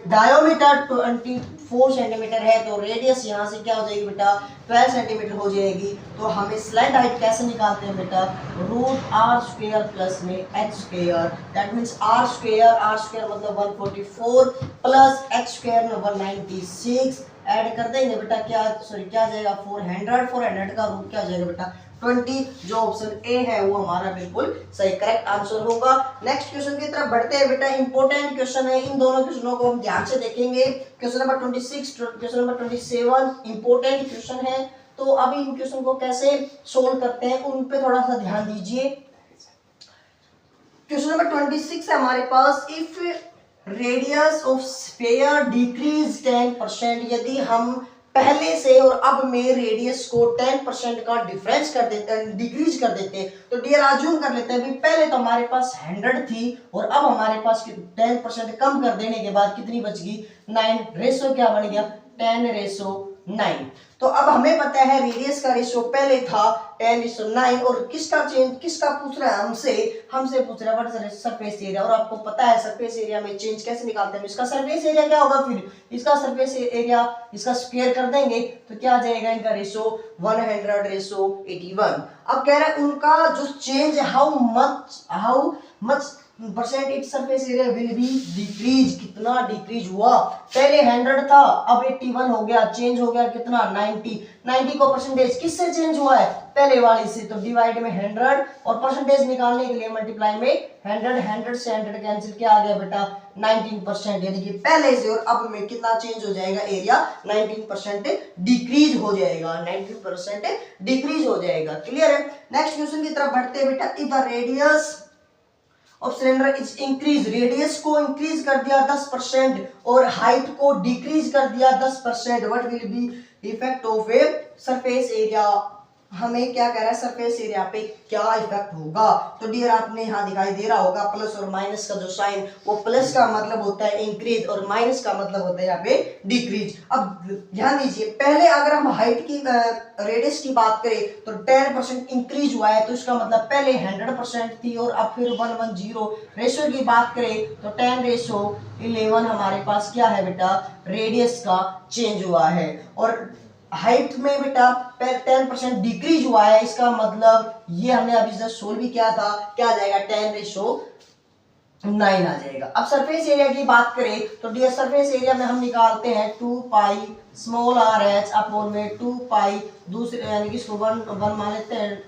डायोमीटर 24 सेंटीमीटर है, तो रेडियस यहाँ से क्या हो जाएगी बेटा 12 सेंटीमीटर हो जाएगी। तो हमें स्लैंट हाइट कैसे निकालते हैं बेटा, √r² प्लस में h², दैट मीन्स r² मतलब 144 प्लस h² में 196, ऐड कर देंगे बेटा क्या आ जाएगा 400 का रूट क्या आ जाएगा बेटा 20, जो ऑप्शन ए है वो हमारा बिल्कुल सही करेक्ट आंसर होगा। नेक्स्ट क्वेश्चन की तरफ बढ़ते हैं बेटा, इंपॉर्टेंट क्वेश्चन है, इन दोनों क्वेश्चनों को हम ध्यान से देखेंगे। Question number 26, question number 27 important question है, तो अभी इन क्वेश्चन को कैसे सोल्व करते हैं उन पे थोड़ा सा ध्यान दीजिए। क्वेश्चन नंबर 26 है हमारे पास, if radius of sphere decrease 10%, यदि हम पहले से और अब में रेडियस को 10% का डिफरेंस कर देते हैं, डिक्रीज कर देते हैं, तो डियर अज्यूम कर लेते हैं पहले तो हमारे पास 100 थी और अब हमारे पास 10% कम कर देने के बाद कितनी बच गई 9, रेशो क्या बन गया 10:9, 9। तो अब हमें पता है रेडियस का रेशियो पहले था 10:9 और किसका पूछ रहा है हमसे पूछ रहा है व्हाट इज सरफेस एरिया। और आपको पता है सरफेस एरिया में चेंज कैसे निकालते हैं, इसका सरफेस एरिया क्या होगा, फिर इसका सरफेस एरिया इसका स्क्वायर कर देंगे तो क्या आ जाएगा, इनका रेशियो 100:81। अब कह रहा है उनका जो चेंज है how much percent its surface area will be decrease, कितना डिक्रीज हुआ, पहले 100 था अब 81 हो गया, चेंज हो गया कितना 90 को परसेंटेज किससे चेंज हुआ है, पहले वाली से, तो डिवाइड में 100 और परसेंटेज निकालने के लिए मल्टीप्लाई में 100 से 100 कैंसिल, क्या आ गया बेटा 19%, यानी कि पहले से और अब में कितना चेंज हो जाएगा, एरिया 19% डिक्रीज हो जाएगा, 19% डिक्रीज हो जाएगा। क्लियर है। नेक्स्ट क्वेश्चन की तरफ बढ़ते हैं बेटा। If the radius of cylinder is increase, radius को इंक्रीज कर दिया 10% और हाइट को डिक्रीज कर दिया 10%, what will be effect of a surface area. हमें क्या कह रहा है, सरफेस एरिया पे क्या इफेक्ट होगा। तो डियर आपने यहाँ दिखाई दे रहा होगा प्लस और माइनस का जो साइन, वो प्लस का मतलब होता है इंक्रीज और माइनस का मतलब होता है यहाँ पे डिक्रीज। अब ध्यान दीजिए, पहले अगर हम हाइट की रेडियस की बात करें तो 10% इंक्रीज हुआ है, तो इसका मतलब पहले 100% थी और अब फिर 110। रेशियो की बात करें तो 10:11 हमारे पास क्या है बेटा, रेडियस का चेंज हुआ है। और हाइट में बेटा 10% डिक्रीज हुआ है, इसका मतलब ये हमने अभी जस्ट सोल्व भी किया था, क्या आ जाएगा 10:9 आ जाएगा। अब सरफेस एरिया की बात करें तो डियर सरफेस एरिया में हम निकालते हैं 2 स्मॉल r h अपॉन में 2 दूसरे यानी कि इसको 1 मान लेते हैं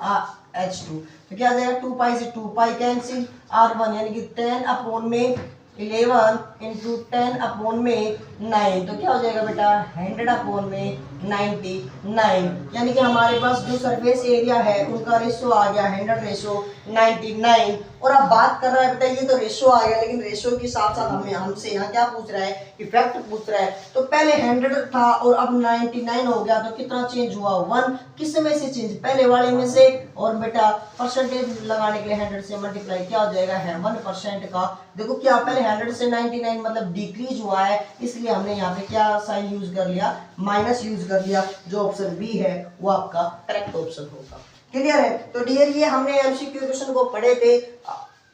h2, तो क्या आ जाएगा 2 से 2 कैंसिल, r1 यानी कि 10 अपॉन में 11 इंटू 10 अपॉन में 9, तो क्या हो जाएगा बेटा 100 अपॉन में 99, यानी कि हमारे पास जो सरफेस एरिया है उनका रेशियो आ गया 100:99। और अब बात कर रहा है बेटा, ये तो रेशियो आ गया, लेकिन रेशियो के साथ साथ हमें हमसे यहाँ क्या पूछ रहा है, इफेक्ट पूछ रहा है। तो पहले 100 था और अब 99 हो गया, तो कितना चेंज हुआ 1, किस में से चेंज, पहले वाले में से, और बेटा परसेंटेज लगाने के लिए 100 से मल्टीप्लाई, क्या हो जाएगा है 1% का। देखो क्या पहले 100 से 99 मतलब डिक्रीज हुआ है, इसलिए हमने यहाँ पे क्या साइन यूज कर लिया, माइनस यूज कर लिया। जो ऑप्शन बी है वो आपका करेक्ट ऑप्शन होगा। क्लियर है। तो डियर ये हमने एमसीक्यू क्वेश्चन को पढ़े थे,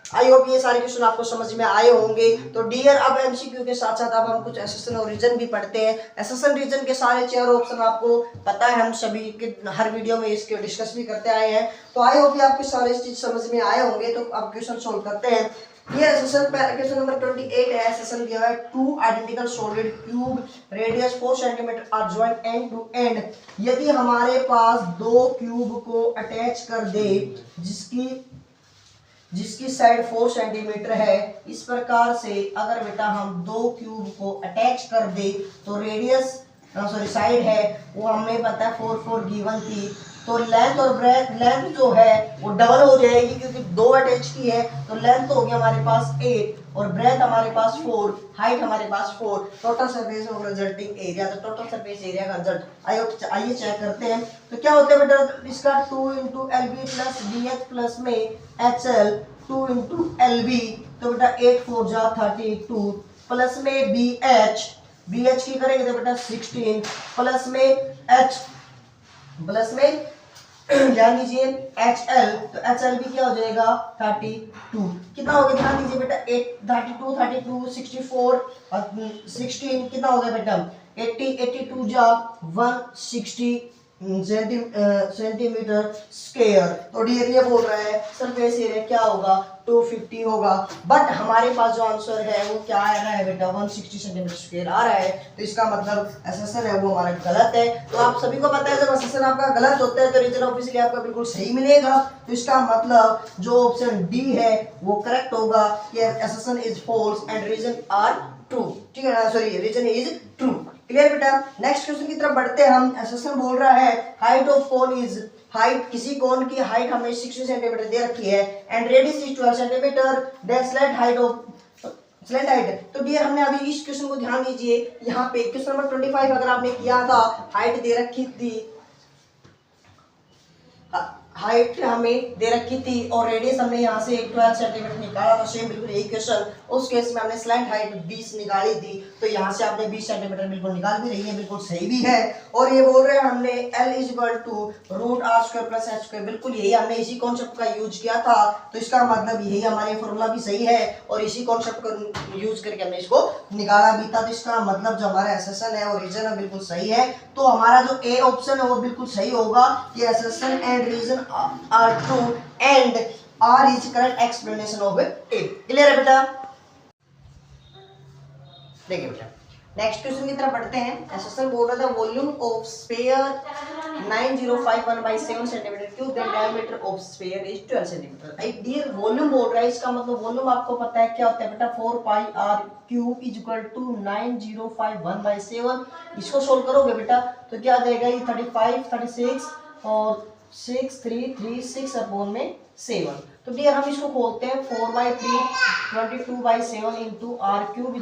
आई होप ये सारे क्वेश्चन आपको समझ में आए होंगे। तो डियर अब एमसीक्यू के साथ साथ अब हम कुछ एसेशन और रीजन भी पढ़ते हैं। एसेशन रीजन के सारे 4 ऑप्शन आपको पता है, हम सभी के हर वीडियो में इसके डिस्कस भी करते आए हैं। तो आई होप आपके सारे चीज समझ में आए होंगे। तो अब क्वेश्चन सोल्व करते हैं। ये सेशन क्वेश्चन नंबर 28 है। सेशन दिया है 2 identical solid cube radius 4 centimeter are joint end to end. यदि हमारे पास 2 क्यूब को अटैच कर दे जिसकी साइड 4 सेंटीमीटर है, इस प्रकार से अगर बेटा हम 2 क्यूब को अटैच कर दे तो रेडियस साइड है वो हमें पता है 4 गिवन थी, तो लेंथ और लेंथ जो है वो डबल हो जाएगी क्योंकि 2 अटैच की है। तो लेंथ तो हो गया हमारे पास 8 और ब्रेथ हमारे पास 4, हाइट हमारे पास 4, total surface of resulting area, तो टोटल सरफेस एरिया का रिजल्ट आइए चेक करते हैं। तो क्या होता है बेटा, इसका 2 × LB प्लस BH प्लस में HL 2 × LB, तो बेटा 8 4 जा 32 प्लस में BH की करेंगे तो बेटा 16 प्लस में H प्लस में ध्यान दीजिए HL, तो HL भी क्या हो जाएगा 32, कितना हो गया ध्यान दीजिए बेटा 32 64 और 16 कितना हो गया बेटा 80 82 जा 160 सेंटीमीटर स्क्वायर। तो डियर ये बोल रहा है सरफेस एरिया क्या होगा 250 होगा, बट हमारे पास जो आंसर है वो क्या आ रहा है बेटा 160 सेंटीमीटर स्क्वायर आ रहा है। तो इसका मतलब एसेशन है वो हमारा गलत है। तो आप सभी को पता है जब एसेशन आपका गलत होता है तो रीजन ऑब्वियसली आपका बिल्कुल सही मिलेगा। तो इसका मतलब जो ऑप्शन डी है वो करेक्ट होगा कि assertion is false and reason are true. ठीक है ना, sorry reason is true. Clear बेटा। नेक्स्ट क्वेश्चन की तरफ बढ़ते हैं हम। एसेशन बोल रहा है height of cone is, height किसी कोन की हाइट हमें 60 सेंटीमीटर दे रखी है and radius is 12 centimeter, then slant height. तो डियर हमने अभी इस क्वेश्चन को ध्यान दीजिए, यहाँ पे क्वेश्चन नंबर 25 अगर आपने किया था हाइट दे रखी थी, हाइट हमें दे रखी थी और रेडियस हमने यहाँ से 12 सेंटीमीटर निकाला, तो सेम बिल्कुल यही क्वेश्चन उस केस में हमने स्लैंट हाइट 20 निकाली थी, तो यहाँ से आपने 20 सेंटीमीटर बिल्कुल निकाल भी रही है, बिल्कुल सही भी है। और ये बोल रहे हैं हमने L = √r² + h², बिल्कुल यही हमने इसी कॉन्सेप्ट का यूज किया था, तो इसका मतलब यही हमारे फॉर्मूला भी सही है और इसी कॉन्सेप्ट को यूज करके हमने इसको निकाला भी था। तो इसका मतलब जो हमारा एसेसन है और रीजन है बिल्कुल सही है, तो हमारा जो ए ऑप्शन है वो बिल्कुल सही होगा कि assertion and reason are true and R is correct explanation of it. Clear है बेटा? देखिए बेटा नेक्स्ट क्वेश्चन की तरफ बढ़ते हैं। एसेसन बोल रहा था volume of sphere 9051/7 centimeter cube, then diameter of sphere is 12 centimeter. एक डियर वॉल्यूम बोल रहा है, इसका मतलब वॉल्यूम आपको पता है क्या होता है बेटा, 4πr³ = 9051/7। इसको सोल्व करोगे बेटा तो क्या आ जाएगा, ये 35, 36 और 6336/7। तो डियर हम इसको खोलते हैं, 4/3 22/7 × r³ =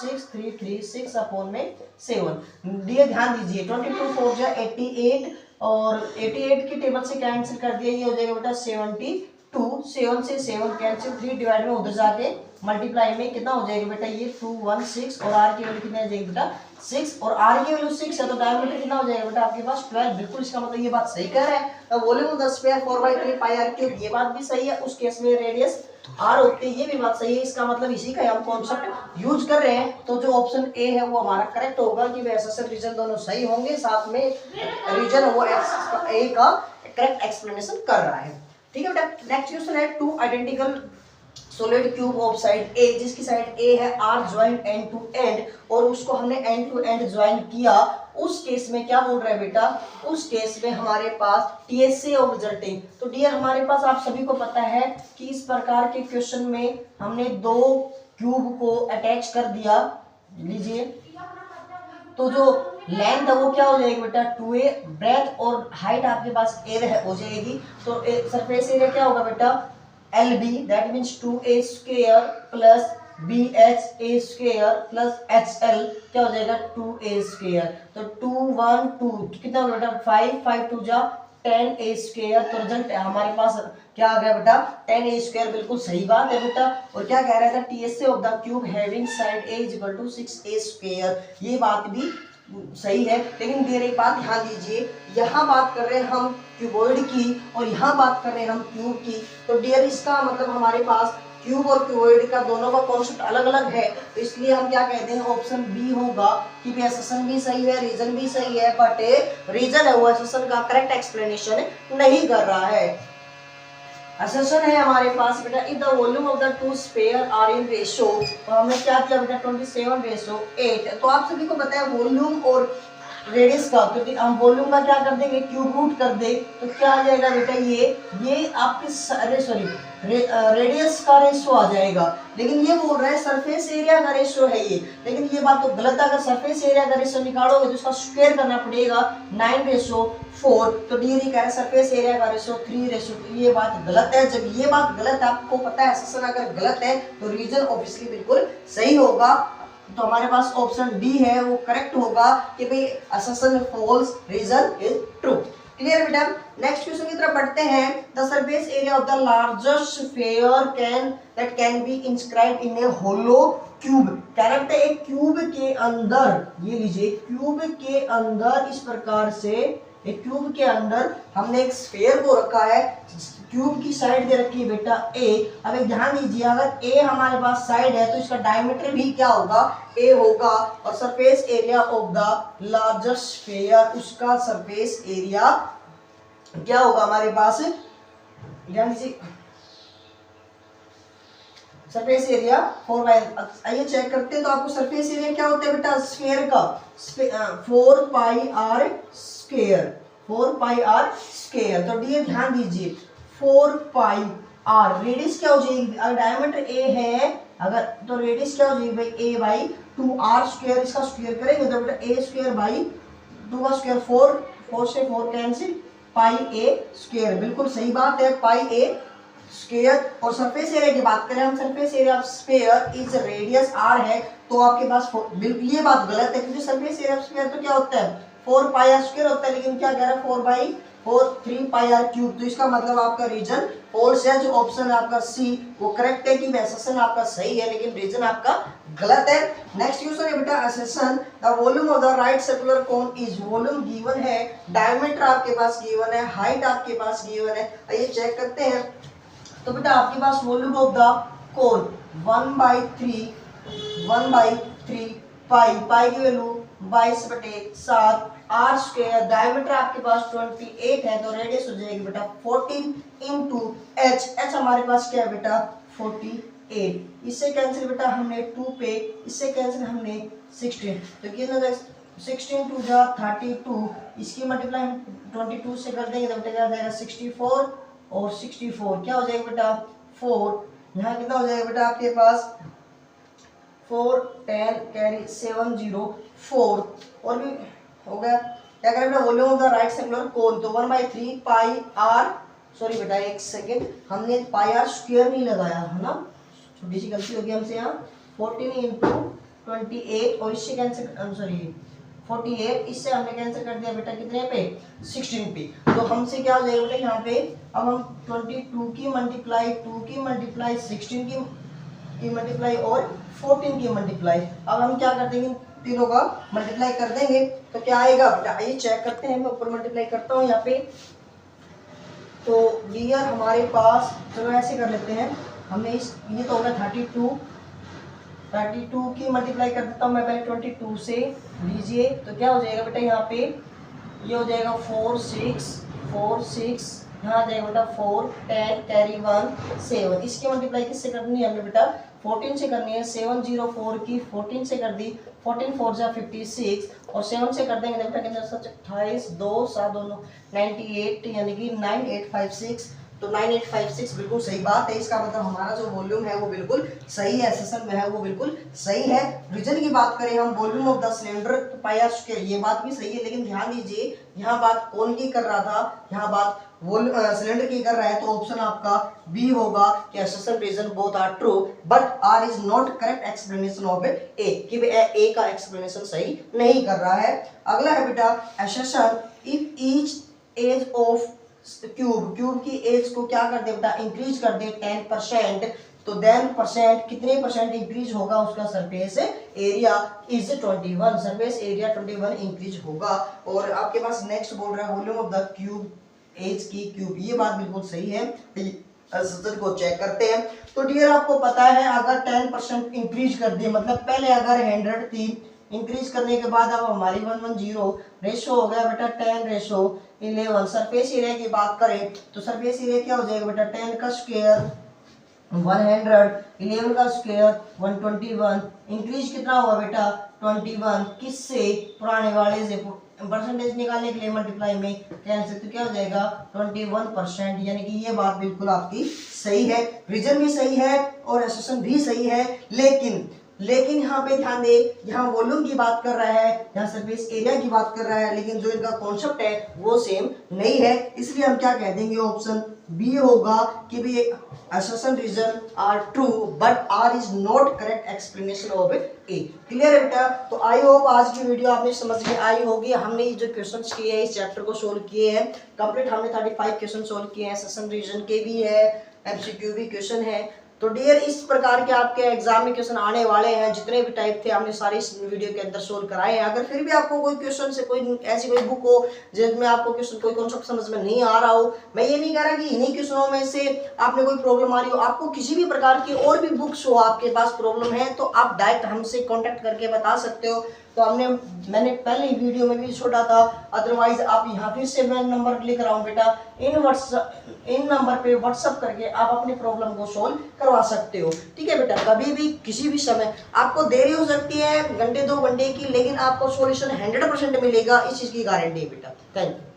6336/7। डियर ध्यान दीजिए 22 4 जा 88 और 88 की टेबल से कैंसिल कर दिया, ये हो जाएगा बेटा 72, 7 से 7 कैंसिल, 3 डिवाइड में उधर जाके मल्टीप्लाई में कितना हो जाएगा बेटा, ये 216 और r की वैल्यू कितना आ जाएगी बेटा 6, और r की वैल्यू 6 है तो डायमीटर कितना हो जाएगा बेटा आपके पास 12। बिल्कुल इसका मतलब ये बात सही कह रहा है। तो volume of the sphere 4/3 πr³, ये बात भी सही है, उस केस में रेडियस r होती है, ये भी बात सही है। इसका मतलब इसी का हम कॉन्सेप्ट यूज कर रहे हैं, तो जो ऑप्शन ए है वो हमारा करेक्ट होगा कि वे एसेसन रीजन दोनों सही होंगे, साथ में रीजन वो ए का करेक्ट एक्सप्लेनेशन कर रहा है। ठीक है बेटा नेक्स्ट क्वेश्चन है, 2 identical solid cube of side A, जिसकी साइड ए है are joined end to end, और उसको हमने एंड टू एंड ज्वाइन किया, उस केस में क्या बोल रहा है बेटा, उस केस में हमारे पास टीएसए ऑफ रिजल्टिंग। तो डियर हमारे पास आप सभी को पता है कि इस प्रकार के क्वेश्चन में हमने दो क्यूब को अटैच कर दिया, लीजिए, तो जो लेंथ है वो क्या हो जाएगी बेटा 2a, ब्रेथ और हाइट आपके पास a हो जाएगी, तो सरफेस एरिया क्या होगा बेटा LB, that means 2a² plus BH(a² plus HL क्या हो जाएगा 2a², तो 2 1 2 कितना होगा बेटा 5 5 2 जा 10a², तो रिजल्ट हमारे पास क्या आ गया बेटा 10a²। बिल्कुल सही बात है बेटा। और क्या कह रहा था, TSA of the cube having side a = 6a², ये बात भी सही है। लेकिन देर एक बात ध्यान दीजिए, यहाँ बात कर रहे हैं हम क्यूबॉइड की और यहाँ बात कर रहे हैं हम क्यूब की, तो डियर इसका मतलब हमारे पास क्यूब और क्यूबॉइड का दोनों का कॉन्सेप्ट अलग अलग है, तो इसलिए हम क्या कहते हैं ऑप्शन बी होगा कि एसेसन भी सही है, रीजन भी सही है, बट रीजन है वो एसेसन का करेक्ट एक्सप्लेनेशन नहीं कर रहा है। एसेसन है हमारे पास बेटा, if the volume of the two sphere are in ratio, तो हमने क्या किया बेटा 27:8। तो आप सभी को पता है वॉल्यूम और रेडियस का, तो हम वॉल्यूम का क्या कर देंगे क्यूब रूट कर दे, तो क्या आ जाएगा बेटा ये आपके रेडियस का रेशो आ जाएगा। लेकिन ये बोल रहा है सरफेस एरिया का रेशो है ये, लेकिन ये बात तो गलत है। अगर सरफेस एरिया का रेशो निकालोगे तो उसका स्क्वायर करना पड़ेगा 9/4, तो डी कह रहा है सरफेस एरिया का रेशो 3/2, ये बात गलत है। जब ये बात गलत है, आपको पता है एसेसन अगर गलत है तो रीजन ऑब्वियसली बिल्कुल सही होगा, तो हमारे पास ऑप्शन डी है वो करेक्ट होगा कि भाई assertion false, reason is true. Clear बेटा। नेक्स्ट क्वेश्चन की तरफ बढ़ते हैं। The surface area of the largest sphere can be inscribed in a hollow cube. कह रहे थे एक क्यूब के अंदर, ये लीजिए क्यूब के अंदर इस प्रकार से एक क्यूब के अंदर हमने एक स्फीयर को रखा है, क्यूब की साइड दे रखी है बेटा a। अब एक ध्यान दीजिए, अगर a हमारे पास साइड है तो इसका डायमीटर भी क्या होगा a होगा, और surface area of the largest sphere, उसका सरफेस एरिया क्या होगा हमारे पास, ध्यान दीजिए सरफेस एरिया 4πr। आइए चेक करते हैं, तो आपको सरफेस एरिया क्या होता है बेटा स्फीयर का 4πr²। तो डी ध्यान दीजिए 4πr, रेडियस क्या हो जाएगी, अगर डायमीटर a है अगर, तो रेडियस क्या हो जाएगी भाई a/2r², इसका स्क्वायर करेंगे तो बेटा a²/2 का स्क्वायर 4 से 4 कैंसिल, πa²। बिल्कुल सही बात है πa²। और सरफेस एरिया की बात करें हम, surface area of sphere is radius r है, तो आपके पास बिल्कुल ये बात गलत है, क्योंकि सरफेस एरिया ऑफ स्फीयर तो क्या होता है 4πr² होता है, लेकिन क्या कह रहा है 3 पाई आर क्यूब। तो इसका मतलब आपका रीजन फॉल्स है। जो ऑप्शन है आपका सी वो करेक्ट है कि एसेशन आपका सही है, लेकिन रीजन आपका गलत है। नेक्स्ट क्वेश्चन है बेटा assertion the volume of the right circular cone is. Volume given है, डायमीटर आपके पास गिवन है, हाइट आपके पास गिवन है। आइए चेक करते हैं। तो बेटा आपके पास वॉल्यूम ऑफ द कोन 1/3 पाई, पाई की वैल्यू 22/7 आर स्क्वायर। डायमीटर आपके पास 28 है, तो रेडियस हो जाएगी बेटा 14 इंटू एच। एच हमारे पास क्या है बेटा 48। इससे कैंसिल बेटा हमने 2 पे, इससे कैंसिल हमने 16। तो कितना 16 टू जा 32, इसकी मल्टीप्लाई हम 22 से कर देंगे तो बेटा क्या हो जाएगा 64 और 64 क्या हो जाएगा बेटा 4। यहाँ कितना हो जाएगा बेटा आपके पास 4 10 कैरी 7 0 4 और भी हो गया। क्या करें बेटा volume of the right circular कोन, तो 1/3 पाई आर, सॉरी बेटा एक सेकेंड, हमने पाई आर स्क्वायर नहीं लगाया है ना, छोटी सी गलती होगी हमसे यहाँ। 14 इंटू 28 और इससे कैंसिल, सॉरी 48, इससे हमने कैंसिल कर दिया बेटा कितने पे 16 पे। तो हमसे क्या हो जाएगा बेटा यहाँ पे, अब हम 22 की मल्टीप्लाई 2 की मल्टीप्लाई 16 की मल्टीप्लाई और 14 की मल्टीप्लाई, अब हम क्या कर देंगे तीनों का मल्टीप्लाई कर देंगे तो क्या आएगा बेटा, आइए चेक करते हैं। मैं ऊपर मल्टीप्लाई करता हूँ यहाँ पे, तो डियर हमारे पास, चलो ऐसे कर लेते हैं, हमने इस ये तो होगा 32 की मल्टीप्लाई कर देता हूँ मैं पहले 22 से, लीजिए तो क्या हो जाएगा बेटा यहाँ पे, ये हो जाएगा 4 6 यहाँ आ जाएगा बेटा 4 10 कैरी 1 7। इसकी मल्टीप्लाई किससे करनी है हमें बेटा 14 से करनी है। 7 0 4 की 14 से कर दी, 14 4 जा 56 और 7 से कर देंगे बेटा कितना 28 2 7 2 98 यानी कि 9856। तो 9856 बिल्कुल सही बात है। इसका मतलब हमारा जो वॉल्यूम है वो बिल्कुल सही है, सेशन में है वो बिल्कुल सही है। रीजन की बात करें हम, volume of the cylinder pi R square, ये बात भी सही है, लेकिन ध्यान दीजिए यहाँ बात कौन की कर रहा था, यहाँ बात सिलेंडर की कर रहा है। तो ऑप्शन आपका बी होगा कि assertion reason both are true but R is not correct explanation of A, कि ए का एक्सप्लेनेशन सही नहीं कर रहा है। अगला है बेटा assertion if each edge of cube की एज को क्या कर दे बेटा इंक्रीज कर दे 10%, तो देन परसेंट कितने परसेंट इंक्रीज होगा उसका surface area is 21, surface area 21 increase होगा। और आपके पास नेक्स्ट बोल रहा है volume of the cube edge की क्यूब, ये बात बिल्कुल सही है। सर को चेक करते हैं। तो डियर आपको पता है अगर 10% इंक्रीज कर दिए, मतलब पहले अगर 100 थी, इंक्रीज करने के बाद अब हमारी 110 रेशो हो गया बेटा 10:11। सरफेस एरिया की बात करें तो सरफेस एरिया क्या हो जाएगा बेटा 10 का स्क्वायर 100, 11 का स्क्वायर 121। इंक्रीज कितना होगा बेटा 21, किससे पुराने वाले से, परसेंटेज निकालने के लिए मल्टीप्लाई में कैंसिल, तो क्या हो जाएगा 21%। यानी कि ये बात बिल्कुल आपकी सही है, रीजन भी सही है और एसेशन भी सही है। लेकिन यहाँ पे ध्यान दे, यहाँ वॉल्यूम की बात कर रहा है, यहाँ सरफेस एरिया की बात कर रहा है, लेकिन जो इनका कॉन्सेप्ट है वो सेम नहीं है। इसलिए हम क्या कह देंगे, ऑप्शन बी होगा कि भी assertion reason are true but R is not correct explanation of A. Clear है बेटा। तो आई होप आज की वीडियो आपने समझ में आई होगी। हमने ये जो क्वेश्चंस किए हैं इस चैप्टर को सोल्व किए हैं कंप्लीट, हमने 35 क्वेश्चन सोल्व किए हैं, एसेशन रीजन के भी है, एमसीक्यू भी क्वेश्चन है। तो डियर इस प्रकार के आपके एग्जाम में क्वेश्चन आने वाले हैं, जितने भी टाइप थे हमने सारे इस वीडियो के अंदर सोल्व कराए हैं। अगर फिर भी आपको कोई क्वेश्चन से कोई ऐसी कोई बुक हो जिसमें आपको क्वेश्चन कोई कॉन्सेप्ट समझ में नहीं आ रहा हो, मैं ये नहीं कह रहा कि इन्हीं क्वेश्चनों में से आपने कोई प्रॉब्लम आ रही हो, आपको किसी भी प्रकार की और भी बुक्स हो आपके पास प्रॉब्लम है तो आप डायरेक्ट हमसे कॉन्टेक्ट करके बता सकते हो। तो मैंने पहले ही वीडियो में भी छोड़ा था, अदरवाइज आप यहाँ फिर से मैं नंबर लिख रहा हूँ बेटा, इन नंबर पे व्हाट्सअप करके आप अपनी प्रॉब्लम को सोल्व करवा सकते हो। ठीक है बेटा, कभी भी किसी भी समय आपको देरी हो सकती है घंटे 2 घंटे की, लेकिन आपको सॉल्यूशन 100% मिलेगा, इस चीज़ की गारंटी है बेटा। Thank you.